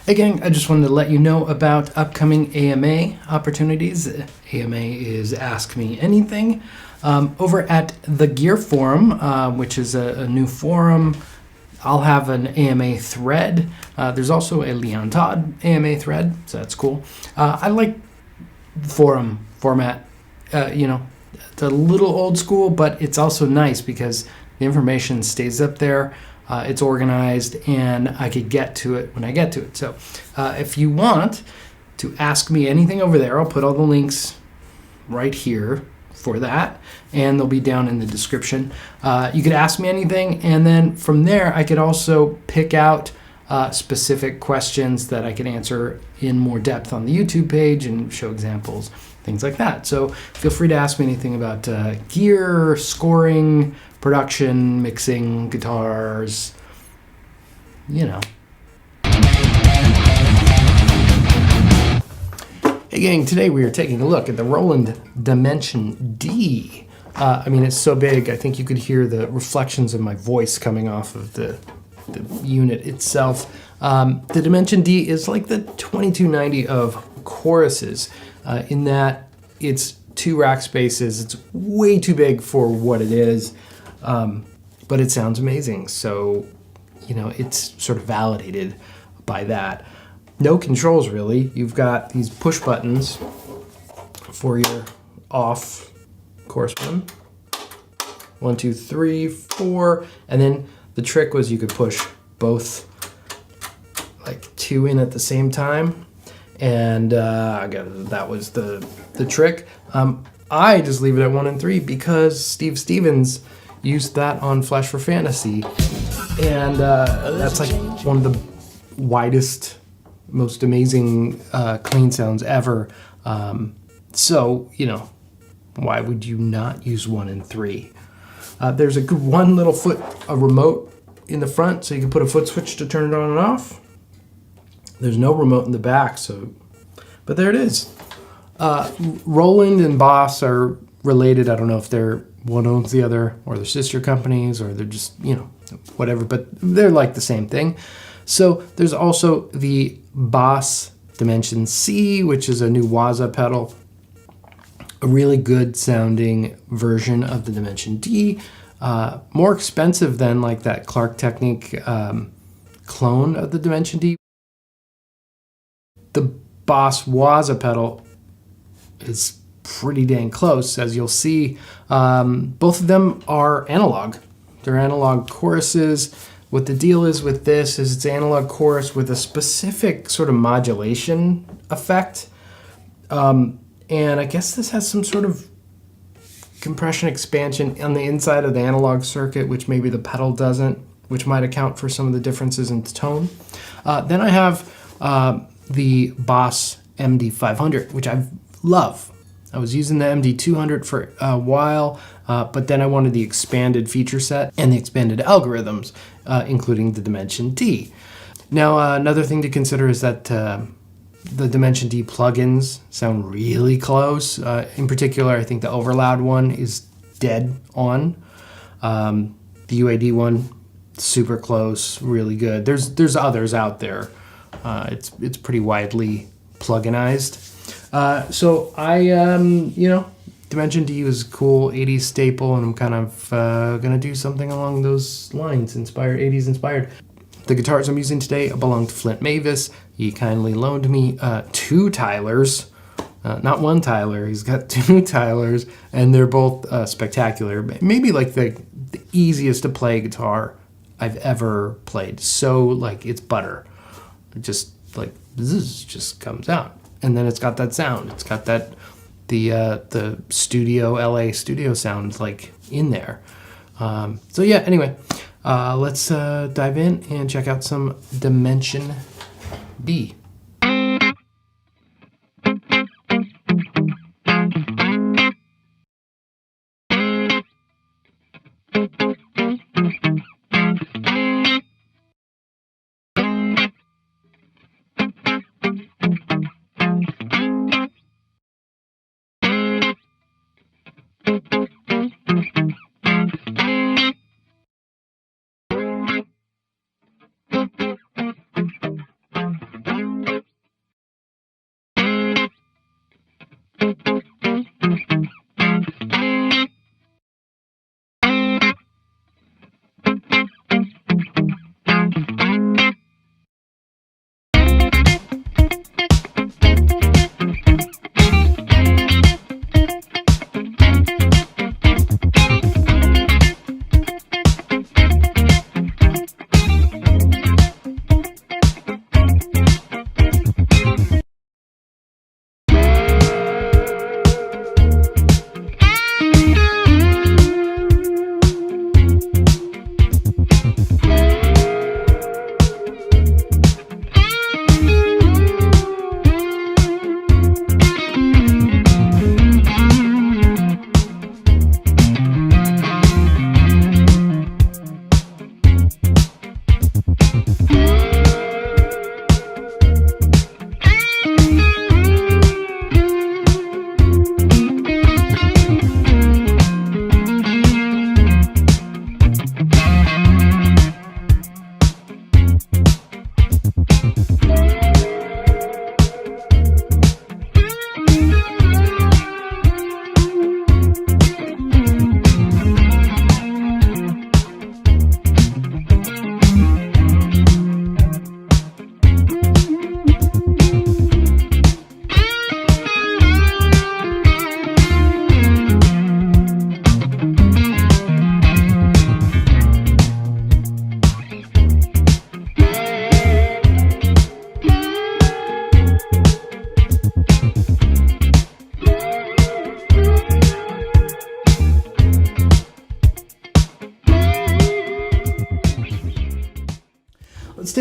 Hey gang, I just wanted to let you know about upcoming AMA opportunities. AMA is Ask Me Anything. Over at the Gear Forum, which is a new forum, I'll have an AMA thread. There's also a Leon Todd AMA thread, so that's cool. I like the forum format. It's a little old school, but it's also nice because the information stays up there. It's organized, and I could get to it when I get to it. So if you want to ask me anything over there, I'll put all the links right here for that, and they'll be down in the description. You could ask me anything, and then from there, I could also pick out specific questions that I can answer in more depth on the YouTube page and show examples, things like that. So feel free to ask me anything about gear, scoring, production, mixing, guitars, you know. Hey gang, today we are taking a look at the Roland Dimension D. It's so big, I think you could hear the reflections of my voice coming off of the unit itself. The Dimension D is like the 2290 of choruses, in that it's 2 rack spaces. It's way too big for what it is. But it sounds amazing, so it's sort of validated by that. No controls really. You've got these push buttons for your off chorus 1, 2, 3, 4, and then the trick was you could push both, like 2 in at the same time, and I guess that was the trick. I just leave it at 1 and 3 because Steve Stevens used that on Flash for Fantasy, and that's like one of the widest, most amazing clean sounds ever. So why would you not use 1 and 3? There's a good one little foot, a remote in the front, so you can put a foot switch to turn it on and off. There's no remote in the back, but there it is. Roland and Boss are related. I don't know if one owns the other, or they're sister companies, or they're just, whatever, but they're like the same thing. So there's also the Boss Dimension C, which is a new Waza pedal, a really good sounding version of the Dimension D, more expensive than like that Clark Technique clone of the Dimension D. The Boss Waza pedal is pretty dang close, as you'll see. Both of them are analog. They're analog choruses. What the deal is with this is it's analog chorus with a specific sort of modulation effect. And I guess this has some sort of compression expansion on the inside of the analog circuit, which maybe the pedal doesn't, which might account for some of the differences in tone. Then I have the Boss MD500, which I love. I was using the MD200 for a while, but then I wanted the expanded feature set and the expanded algorithms, including the Dimension D. Now, another thing to consider is that the Dimension D plugins sound really close. In particular, I think the Overloud one is dead on. The UAD one, super close, really good. There's others out there. It's pretty widely pluginized. So I, Dimension D was cool, 80s staple, and I'm kind of gonna do something along those lines, 80s inspired. The guitars I'm using today belong to Flint Mavis. He kindly loaned me 2 Tylers, not 1 Tyler. He's got 2 Tylers, and they're both spectacular. Maybe like the easiest to play guitar I've ever played. So like it's butter, it just like zzz, just comes out. And then it's got that sound. It's got that the studio LA studio sound like in there. So yeah. Anyway, let's dive in and check out some Dimension D.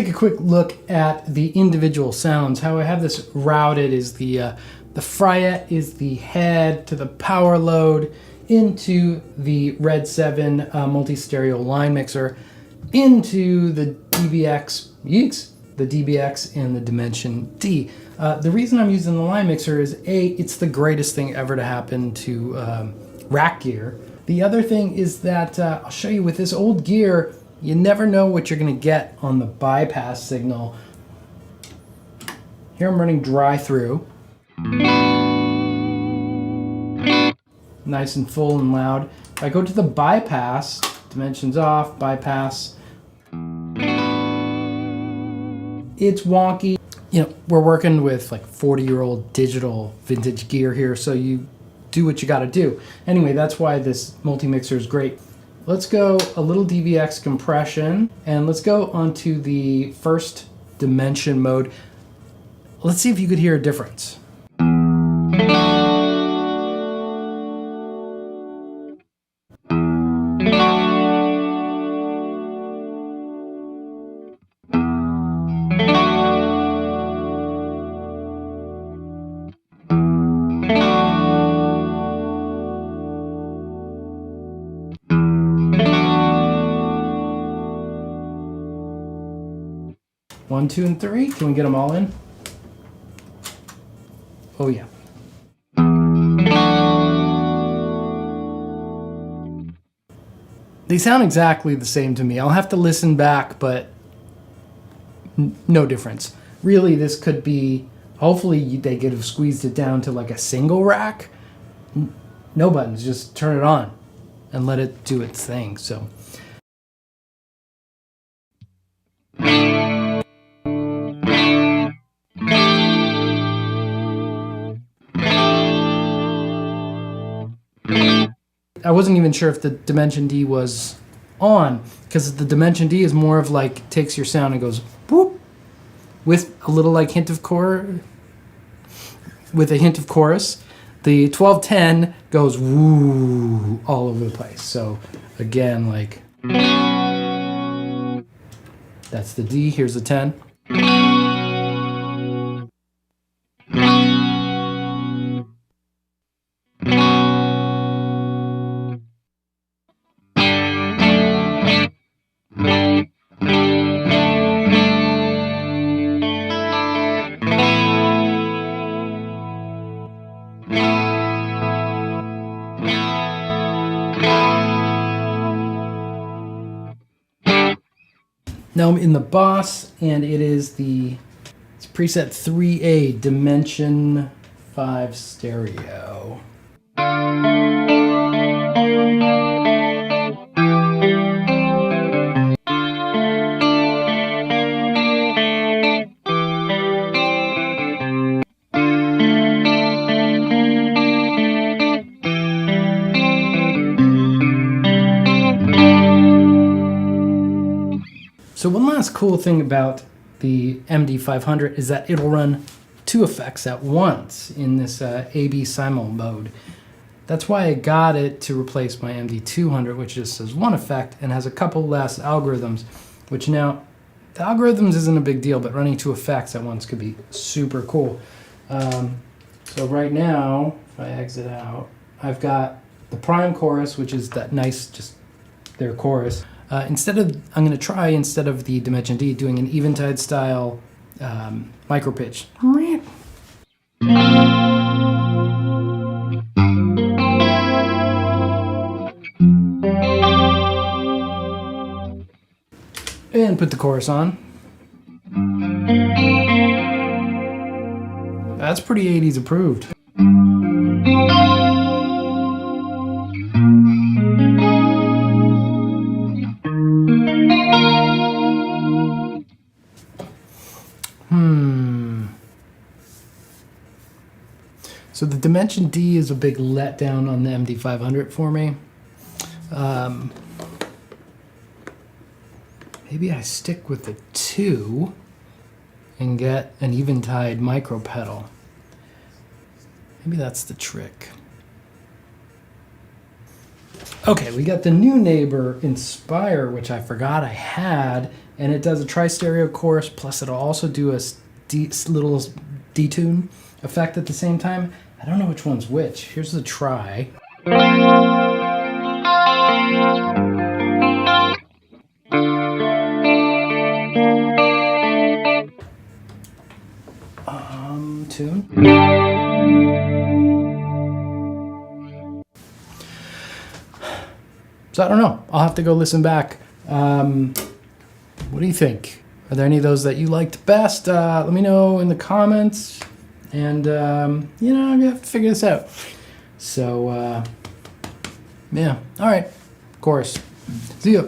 take a quick look at the individual sounds. How I have this routed is the Fryette is the head to the power load into the Red 7 multi-stereo line mixer, into the DBX, the DBX and the Dimension D. The reason I'm using the line mixer is A, it's the greatest thing ever to happen to rack gear. The other thing is that I'll show you with this old gear, you never know what you're going to get on the bypass signal. Here I'm running dry through. Nice and full and loud. If I go to the bypass, dimensions off, bypass, it's wonky. You know, we're working with like 40-year-old digital vintage gear here, so you do what you got to do. Anyway, that's why this multi-mixer is great. Let's go a little DVX compression, and let's go onto the first dimension mode. Let's see if you could hear a difference. One, two, and three. Can we get them all in? Oh yeah. They sound exactly the same to me. I'll have to listen back, but no difference. Really, this could be, hopefully they could have squeezed it down to like a single rack. No buttons, just turn it on and let it do its thing. So. I wasn't even sure if the Dimension D was on, because the Dimension D is more of like takes your sound and goes whoop with a little like hint of with a hint of chorus. The 1210 goes woo all over the place. So again, like that's the D. Here's the 10. Now I'm in the Boss, and it's preset 3A, Dimension 5 Stereo. So one last cool thing about the MD500 is that it'll run two effects at once in this AB simul mode. That's why I got it to replace my MD200, which just has one effect and has a couple less algorithms, which now, the algorithms isn't a big deal, but running two effects at once could be super cool. So right now, if I exit out, I've got the prime chorus, which is that nice, just their chorus. I'm going to try, instead of the Dimension D, doing an Eventide style micro pitch. And put the chorus on. That's pretty 80s approved. So the Dimension D is a big letdown on the MD500 for me. Maybe I stick with the 2 and get an Eventide micro pedal. Maybe that's the trick. Okay, we got the new Neighbor Inspire, which I forgot I had, and it does a tri-stereo chorus, plus it'll also do a little detune effect at the same time. I don't know which one's which. Here's the try. Tune. So I don't know. I'll have to go listen back. What do you think? Are there any of those that you liked best? Let me know in the comments. And, you know, I'm going to have to figure this out. So, yeah. All right. Chorus. See ya.